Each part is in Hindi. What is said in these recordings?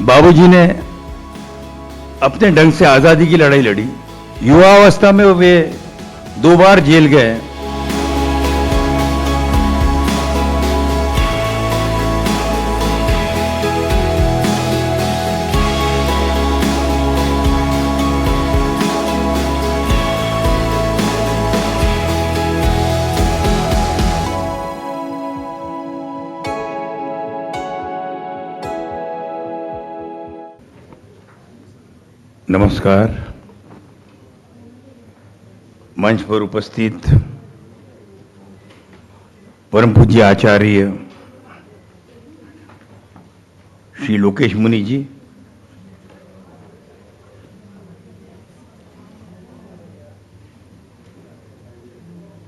बाबूजी ने अपने ढंग से आजादी की लड़ाई लड़ी। युवावस्था में वे 2 बार जेल गए। नमस्कार। मंच पर उपस्थित परम पूज्य आचार्य श्री लोकेश मुनि जी,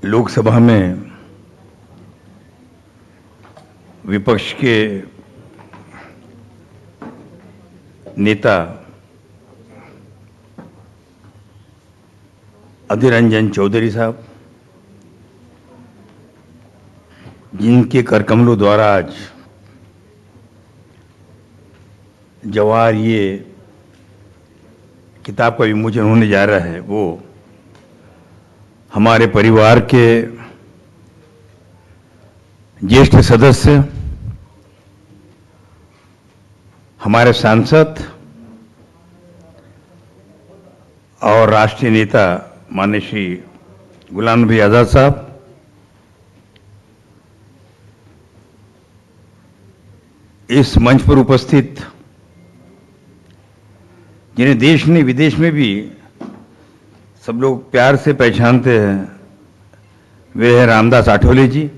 लोकसभा में विपक्ष के नेता अधीर रंजन चौधरी साहब, जिनके करकमलों द्वारा आज जवाहर ये किताब का विमोचन होने जा रहा है, वो हमारे परिवार के ज्येष्ठ सदस्य, हमारे सांसद और राष्ट्रीय नेता माननीय श्री गुलाम नबी आजाद साहब, इस मंच पर उपस्थित जिन्हें देश ने विदेश में भी सब लोग प्यार से पहचानते हैं, वे हैं रामदास आठवले जी।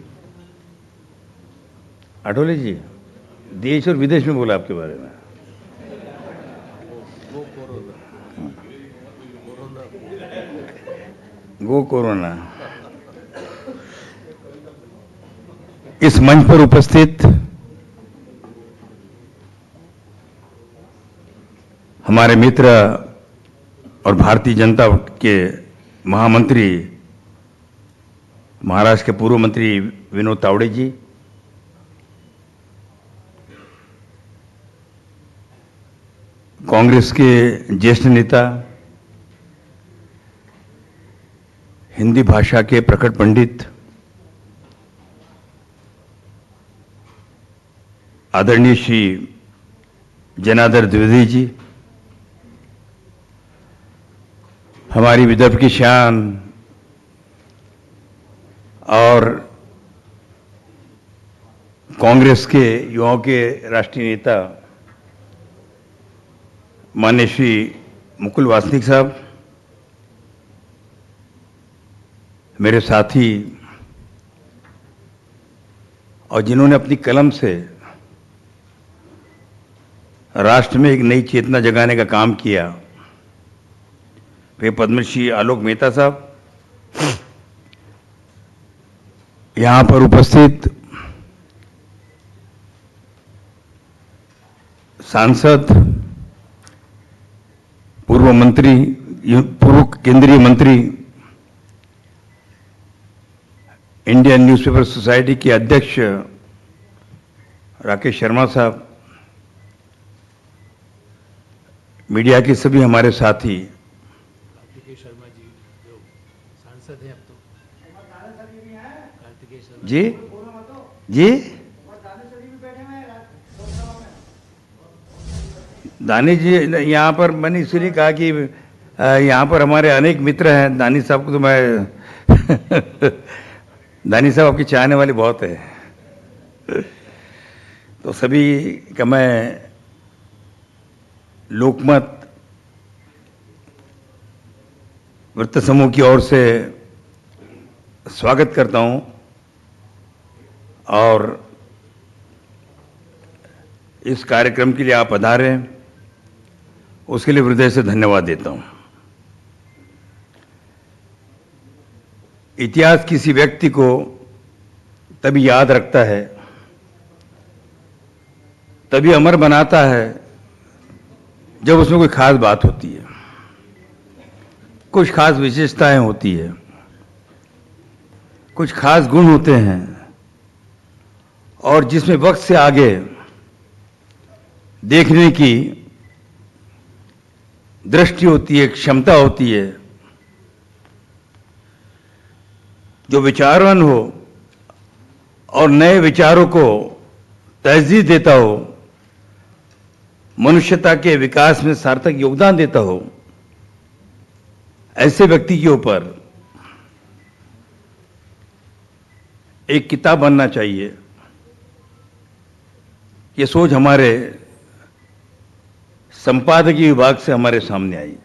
आठवले जी, देश और विदेश में बोला आपके बारे में। गो कोरोना। इस मंच पर उपस्थित हमारे मित्र और भारतीय जनता के महामंत्री, महाराष्ट्र के पूर्व मंत्री विनोद तावड़े जी, कांग्रेस के ज्येष्ठ नेता, हिंदी भाषा के प्रखर पंडित आदरणीय श्री जनार्दन द्विवेदी जी, हमारी विदर्भ की शान और कांग्रेस के युवाओं के राष्ट्रीय नेता माननीय श्री मुकुल वासनिक साहब, मेरे साथी और जिन्होंने अपनी कलम से राष्ट्र में एक नई चेतना जगाने का काम किया, वे पद्मश्री आलोक मेहता साहब, यहां पर उपस्थित सांसद, पूर्व मंत्री, पूर्व केंद्रीय मंत्री, इंडियन न्यूज़पेपर सोसाइटी के अध्यक्ष राकेश शर्मा साहब, मीडिया के सभी हमारे साथी, कार्तिकेय शर्मा जी जो सांसद हैं अब तो, कार्तिकेय शर्मा जी जी दानिश जी, यहाँ पर मैंने इसलिए कहा कि यहाँ पर हमारे अनेक मित्र हैं। दानिश साहब को तो मैं दानिश साहब आपकी चाहने वाले बहुत है, तो सभी का मैं लोकमत वृत्त समूह की ओर से स्वागत करता हूं और इस कार्यक्रम के लिए आप पधारे, उसके लिए हृदय से धन्यवाद देता हूं। इतिहास किसी व्यक्ति को तभी याद रखता है, तभी अमर बनाता है जब उसमें कोई खास बात होती है, कुछ खास विशेषताएं होती है, कुछ खास गुण होते हैं और जिसमें वक्त से आगे देखने की दृष्टि होती है, क्षमता होती है, जो विचारवान हो और नए विचारों को तरजीह देता हो, मनुष्यता के विकास में सार्थक योगदान देता हो, ऐसे व्यक्ति के ऊपर एक किताब बनना चाहिए। ये सोच हमारे संपादकीय विभाग से हमारे सामने आई।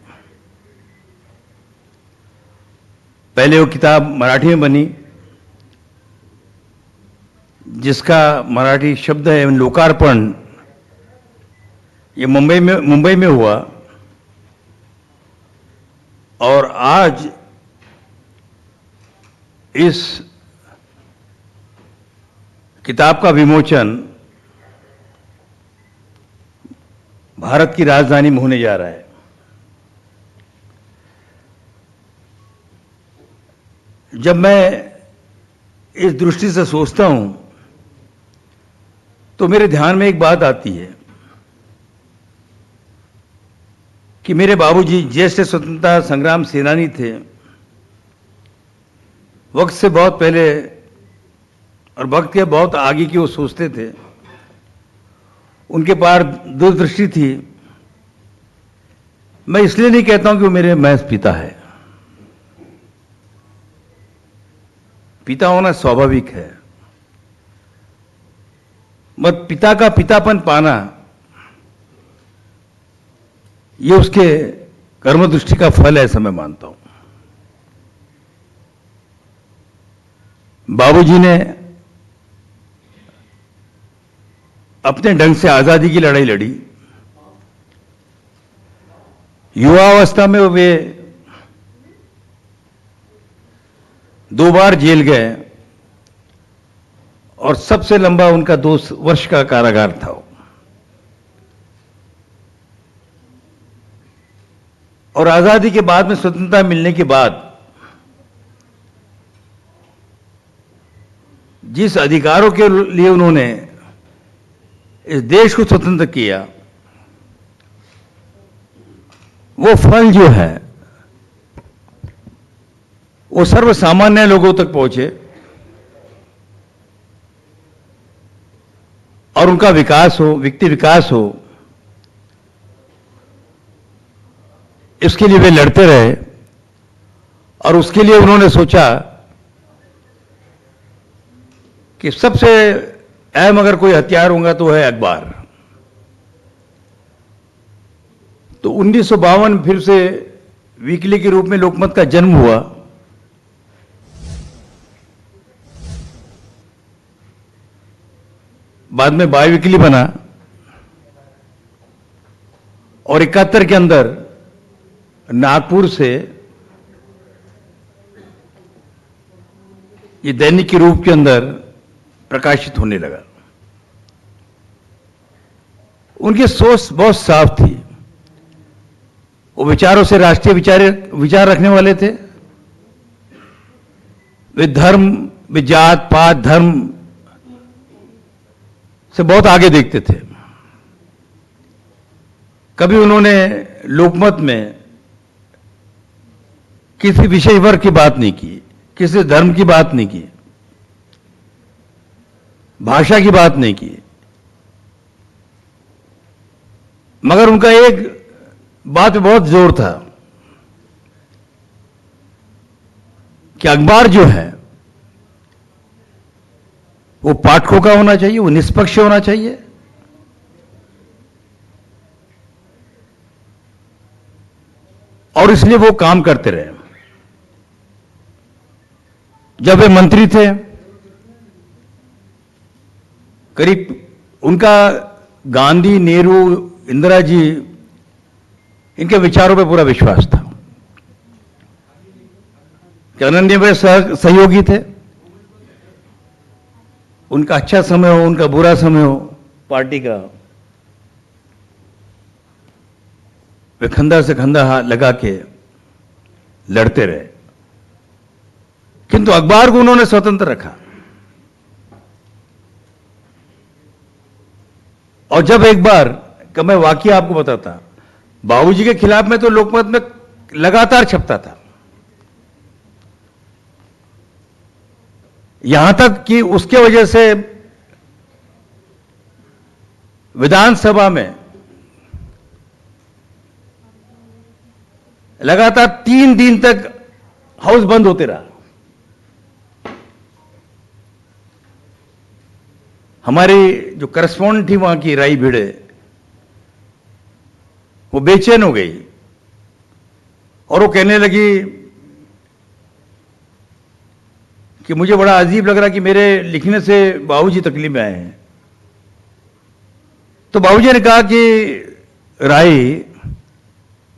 पहले वो किताब मराठी में बनी, जिसका मराठी शब्द है लोकार्पण। ये मुंबई में हुआ और आज इस किताब का विमोचन भारत की राजधानी में होने जा रहा है। जब मैं इस दृष्टि से सोचता हूं तो मेरे ध्यान में एक बात आती है कि मेरे बाबूजी ज्येष्ठ स्वतंत्रता संग्राम सेनानी थे। वक्त से बहुत पहले और वक्त के बहुत आगे की वो सोचते थे। उनके पास दूरदृष्टि थी। मैं इसलिए नहीं कहता हूं कि वो मेरे महज पिता है। पिता होना स्वाभाविक है, मत पिता का पितापन पाना ये उसके कर्म दृष्टि का फल है, ऐसा मैं मानता हूं। बाबूजी ने अपने ढंग से आजादी की लड़ाई लड़ी। युवावस्था में वे 2 बार जेल गए और सबसे लंबा उनका 2 वर्ष का कारागार था। और आजादी के बाद में स्वतंत्रता मिलने के बाद जिस अधिकारों के लिए उन्होंने इस देश को स्वतंत्र किया, वो फल जो है वो सर्वसामान्य लोगों तक पहुंचे और उनका विकास हो, व्यक्ति विकास हो, इसके लिए वे लड़ते रहे। और उसके लिए उन्होंने सोचा कि सबसे अहम अगर कोई हथियार होगा तो है अखबार। तो 1952 फिर से वीकली के रूप में लोकमत का जन्म हुआ। बाद में बाई वीकली बना और 71 के अंदर नागपुर से ये दैनिक के रूप के अंदर प्रकाशित होने लगा। उनकी सोच बहुत साफ थी। वो विचारों से राष्ट्रीय विचार रखने वाले थे। वे धर्म, वे जात पात धर्म से बहुत आगे देखते थे। कभी उन्होंने लोकमत में किसी विषय वर्ग की बात नहीं की, किसी धर्म की बात नहीं की, भाषा की बात नहीं की, मगर उनका एक बात पे बहुत जोर था कि अखबार जो है वो पाठकों का होना चाहिए, वो निष्पक्ष होना चाहिए। और इसलिए वो काम करते रहे। जब वे मंत्री थे, करीब उनका गांधी, नेहरू, इंदिरा जी, इनके विचारों पे पूरा विश्वास था कि अनन्य वे सहयोगी थे। उनका अच्छा समय हो, उनका बुरा समय हो पार्टी का, वे खंदा से खंदा लगा के लड़ते रहे। किंतु अखबार को उन्होंने स्वतंत्र रखा। और जब एक बार का मैं वाकया आपको बताता, बाबूजी के खिलाफ में तो लोकमत में लगातार छपता था, यहां तक कि उसके वजह से विधानसभा में लगातार 3 दिन तक हाउस बंद होते रहा। हमारी जो करस्पॉन्डेंट थी वहां की राई भिड़े, वो बेचैन हो गई और वो कहने लगी कि मुझे बड़ा अजीब लग रहा कि मेरे लिखने से बाबूजी तकलीफ में आए हैं। तो बाबूजी ने कहा कि राई,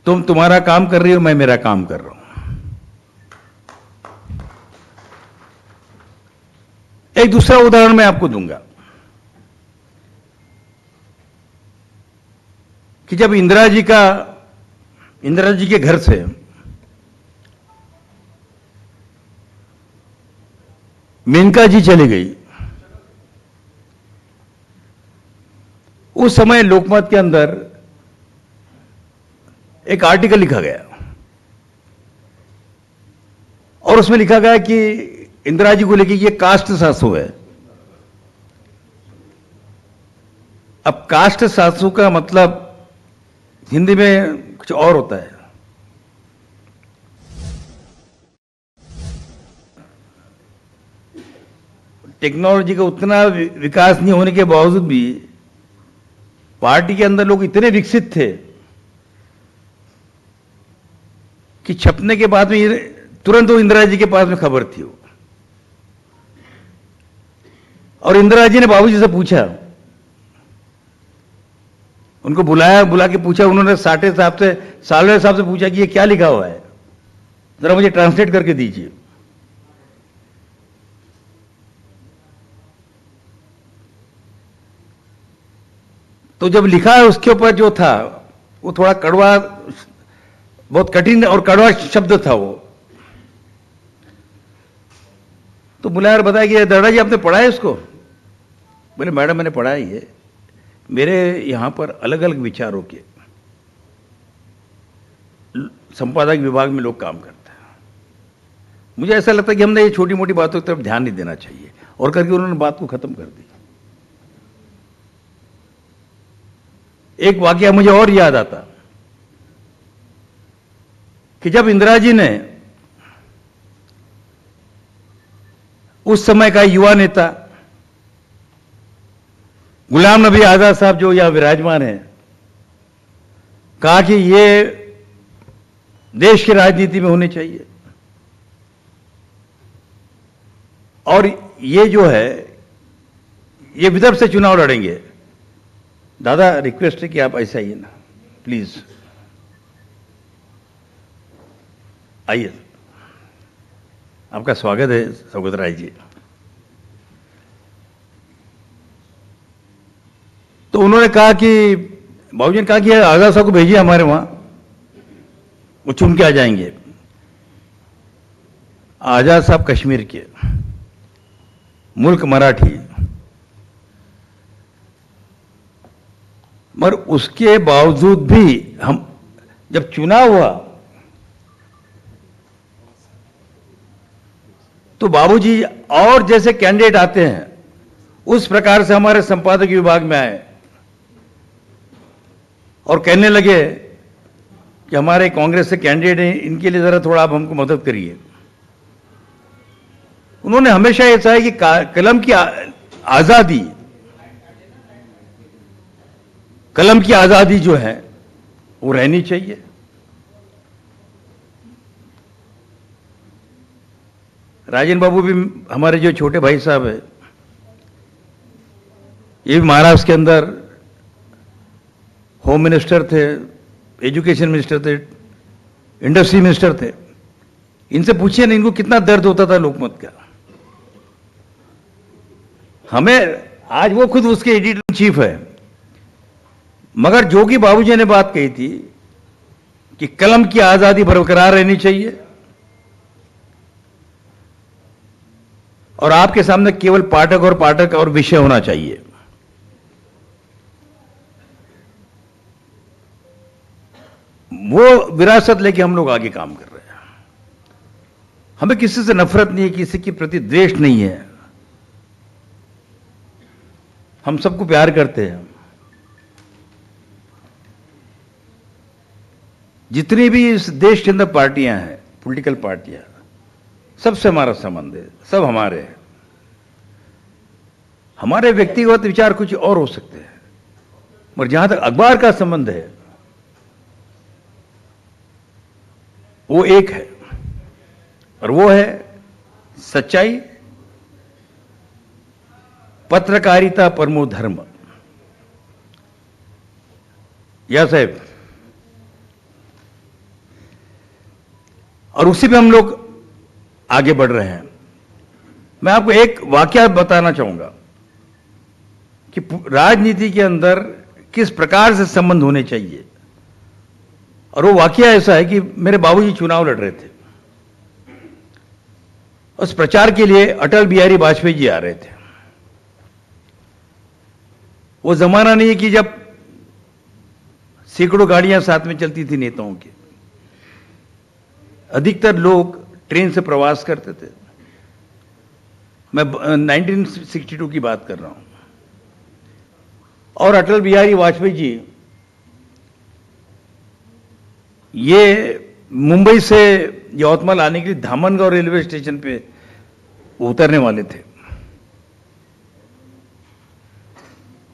तुम तुम्हारा काम कर रही हो, मैं मेरा काम कर रहा हूं। एक दूसरा उदाहरण मैं आपको दूंगा कि जब इंदिरा जी के घर से मेनका जी चली गई, उस समय लोकमत के अंदर एक आर्टिकल लिखा गया और उसमें लिखा गया कि इंदिरा जी को लेकर ये कास्ट सासू है। अब कास्ट सासू का मतलब हिंदी में कुछ और होता है। टेक्नोलॉजी का उतना विकास नहीं होने के बावजूद भी पार्टी के अंदर लोग इतने विकसित थे कि छपने के बाद में तुरंत वो इंदिरा जी के पास में खबर थी वो। और इंदिरा जी ने बाबूजी से पूछा, उनको बुला के पूछा, उन्होंने साल्वे साहब से पूछा कि ये क्या लिखा हुआ है, जरा मुझे ट्रांसलेट करके दीजिए। तो जब लिखा है उसके ऊपर जो था वो थोड़ा कड़वा, बहुत कठिन और कड़वा शब्द था वो। तो बुलाया और बताया कि दादा जी आपने पढ़ा है इसको? बोले मैडम मैंने पढ़ा है ये, मेरे यहां पर अलग अलग विचारों के संपादक विभाग में लोग काम करते हैं, मुझे ऐसा लगता है कि हमने ये छोटी मोटी बातों की तरफ ध्यान नहीं देना चाहिए, और करके उन्होंने बात को खत्म कर दी। एक वाकया मुझे और याद आता कि जब इंदिरा जी ने उस समय का युवा नेता गुलाम नबी आजाद साहब जो यहां विराजमान हैं, कहा कि ये देश की राजनीति में होने चाहिए और ये जो है ये विदर्भ से चुनाव लड़ेंगे। दादा रिक्वेस्ट है कि आप ऐसा आइए ना प्लीज, आइए, आपका स्वागत है सौगत राय जी। तो उन्होंने कहा कि बाबूजी ने कहा कि आजाद साहब को भेजिए हमारे वहां, वो चुन के आ जाएंगे। आजाद साहब कश्मीर के, मुल्क मराठी, मगर उसके बावजूद भी हम जब चुनाव हुआ तो बाबूजी और जैसे कैंडिडेट आते हैं उस प्रकार से हमारे संपादक विभाग में आए और कहने लगे कि हमारे कांग्रेस से कैंडिडेट हैं, इनके लिए जरा थोड़ा आप हमको मदद करिए। उन्होंने हमेशा ये चाहा कि कलम की आजादी, कलम की आजादी जो है वो रहनी चाहिए। राजेंद्र बाबू भी हमारे जो छोटे भाई साहब है, ये भी महाराष्ट्र के अंदर होम मिनिस्टर थे, एजुकेशन मिनिस्टर थे, इंडस्ट्री मिनिस्टर थे। इनसे पूछिए ना इनको कितना दर्द होता था लोकमत का। हमें आज वो खुद उसके एडिटर इन चीफ है, मगर जोगी बाबूजी ने बात कही थी कि कलम की आजादी बरकरार रहनी चाहिए और आपके सामने केवल पाठक और विषय होना चाहिए। वो विरासत लेके हम लोग आगे काम कर रहे हैं। हमें किसी से नफरत नहीं है, किसी के प्रति द्वेष नहीं है, हम सबको प्यार करते हैं। जितनी भी इस देश के अंदर पार्टियां हैं, पॉलिटिकल पार्टियां, सबसे हमारा संबंध है, सब हमारे हैं। हमारे व्यक्तिगत विचार कुछ और हो सकते हैं, मगर जहां तक अखबार का संबंध है वो एक है, और वो है सच्चाई, पत्रकारिता परमो धर्म। या साहब, और उसी पे हम लोग आगे बढ़ रहे हैं। मैं आपको एक वाकया बताना चाहूंगा कि राजनीति के अंदर किस प्रकार से संबंध होने चाहिए। और वो वाकया ऐसा है कि मेरे बाबूजी चुनाव लड़ रहे थे। उस प्रचार के लिए अटल बिहारी वाजपेयी जी आ रहे थे। वो जमाना नहीं है कि जब सैकड़ों गाड़ियां साथ में चलती थी नेताओं की। अधिकतर लोग ट्रेन से प्रवास करते थे। मैं 1962 की बात कर रहा हूं। और अटल बिहारी वाजपेयी जी ये मुंबई से यवतमाल आने के लिए धामनगांव रेलवे स्टेशन पे उतरने वाले थे।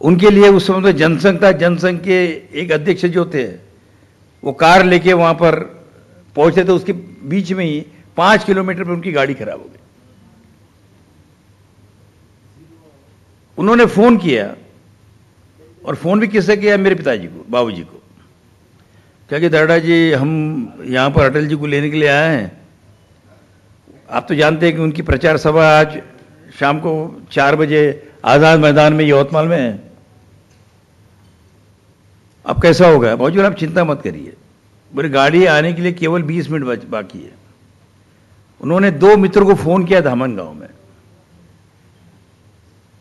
उनके लिए उस समय तो जनसंघ था। जनसंघ के एक अध्यक्ष जो थे वो कार लेके वहां पर पहुंचे थे। उसके बीच में ही 5 किलोमीटर पर उनकी गाड़ी खराब हो गई। उन्होंने फोन किया, और फोन भी किससे किया? मेरे पिताजी को, बाबूजी को। क्या कि दादा जी, हम यहां पर अटल जी को लेने के लिए आए हैं। आप तो जानते हैं कि उनकी प्रचार सभा आज शाम को 4 बजे आजाद मैदान में यवतमाल में है। अब कैसा होगा? बाबूजी आप चिंता मत करिए, बोले गाड़ी आने के लिए केवल 20 मिनट बाकी है। उन्होंने 2 मित्रों को फोन किया धामनगांव में,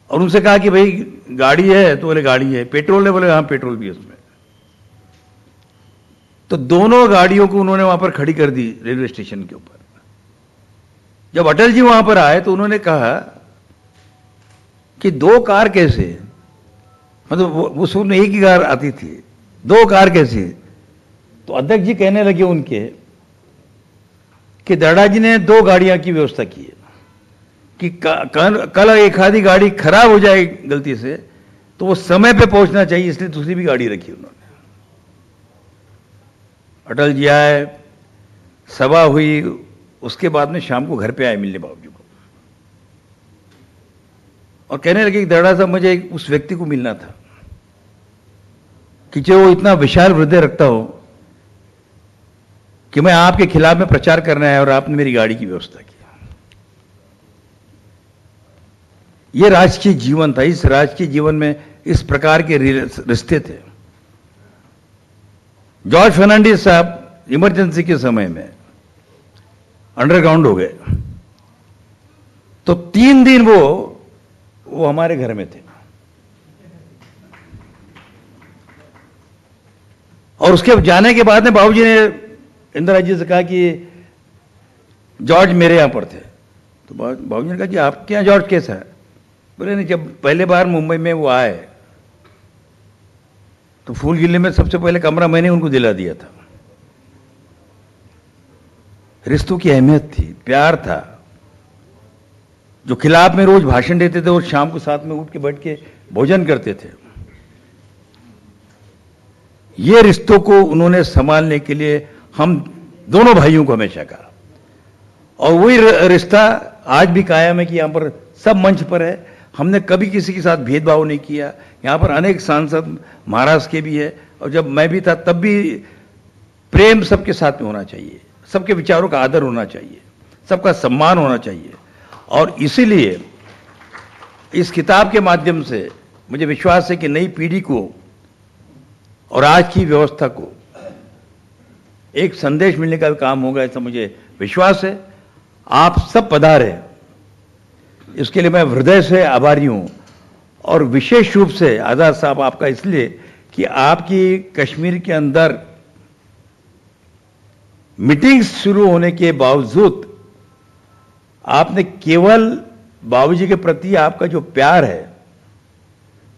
और उनसे कहा कि भाई गाड़ी है? तो बोले गाड़ी है। पेट्रोल है? बोले हाँ पेट्रोल भी है उसमें। तो दोनों गाड़ियों को उन्होंने वहां पर खड़ी कर दी रेलवे स्टेशन के ऊपर। जब अटल जी वहां पर आए तो उन्होंने कहा कि 2 कार कैसे? मतलब वो शुरू में एक ही कार आती थी, 2 कार कैसे? तो अध्यक्ष जी कहने लगे उनके कि दादा जी ने 2 गाड़ियां की व्यवस्था की है कि कल एक आधी गाड़ी खराब हो जाए गलती से तो वो समय पे पहुंचना चाहिए, इसलिए दूसरी भी गाड़ी रखी उन्होंने। अटल जी आए, सभा हुई, उसके बाद में शाम को घर पे आए मिलने बाबूजी को, और कहने लगे कि दादा साहब मुझे उस व्यक्ति को मिलना था कि जो इतना विशाल हृदय रखता हो कि मैं आपके खिलाफ में प्रचार करना है और आपने मेरी गाड़ी की व्यवस्था की। यह राजकीय जीवन था। इस राजकीय जीवन में इस प्रकार के रिश्ते थे। जॉर्ज फर्नांडिस साहब इमरजेंसी के समय में अंडरग्राउंड हो गए, तो 3 दिन वो हमारे घर में थे। और उसके जाने के बाद में बाबूजी ने इंदिरा जी से कहा कि जॉर्ज मेरे यहां पर थे। तो बाबूजी ने कहा कि आपके यहां जॉर्ज कैसा है? बोले नहीं, जब पहले बार मुंबई में वो आए तो फूल गिल्ली में सबसे पहले कमरा मैंने उनको दिला दिया था। रिश्तों की अहमियत थी, प्यार था। जो खिलाफ में रोज भाषण देते थे और शाम को साथ में उठ के बैठ के भोजन करते थे। ये रिश्तों को उन्होंने संभालने के लिए हम दोनों भाइयों को हमेशा कहा, और वही रिश्ता आज भी कायम है कि यहां पर सब मंच पर है। हमने कभी किसी के साथ भेदभाव नहीं किया। यहां पर अनेक सांसद महाराष्ट्र के भी है, और जब मैं भी था तब भी प्रेम सबके साथ में होना चाहिए, सबके विचारों का आदर होना चाहिए, सबका सम्मान होना चाहिए। और इसीलिए इस किताब के माध्यम से मुझे विश्वास है कि नई पीढ़ी को और आज की व्यवस्था को एक संदेश मिलने का काम होगा, ऐसा मुझे विश्वास है। आप सब पधारे, इसके लिए मैं हृदय से आभारी हूं। और विशेष रूप से आजाद साहब आपका इसलिए कि आपकी कश्मीर के अंदर मीटिंग शुरू होने के बावजूद आपने केवल बाबूजी के प्रति आपका जो प्यार है,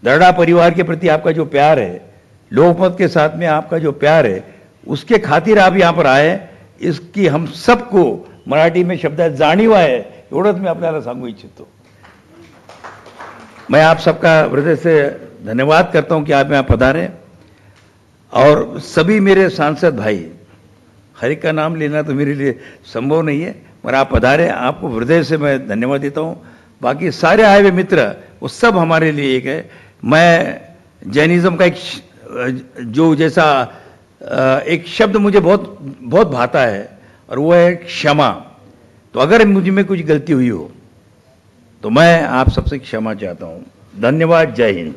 दरड़ा परिवार के प्रति आपका जो प्यार है, लोकमत के साथ में आपका जो प्यार है, उसके खातिर आप यहां पर आए, इसकी हम सबको मराठी में शब्द आहे जाणीव आहे, एवढंच मी आपल्याला सांगू इच्छितो. मैं आप सबका हृदय से धन्यवाद करता हूं कि आप यहां पधारे. और सभी मेरे सांसद भाई, हर एक का नाम लेना तो मेरे लिए संभव नहीं है, मगर आप पधारे, आपको हृदय से मैं धन्यवाद देता हूं. बाकी सारे आए हुए मित्र, वो सब हमारे लिए एक है. मैं जैनिज्म का एक जो जैसा एक शब्द मुझे बहुत बहुत भाता है, और वो है क्षमा. तो अगर मुझ में कुछ गलती हुई हो तो मैं आप सबसे क्षमा चाहता हूं. धन्यवाद. जय हिंद.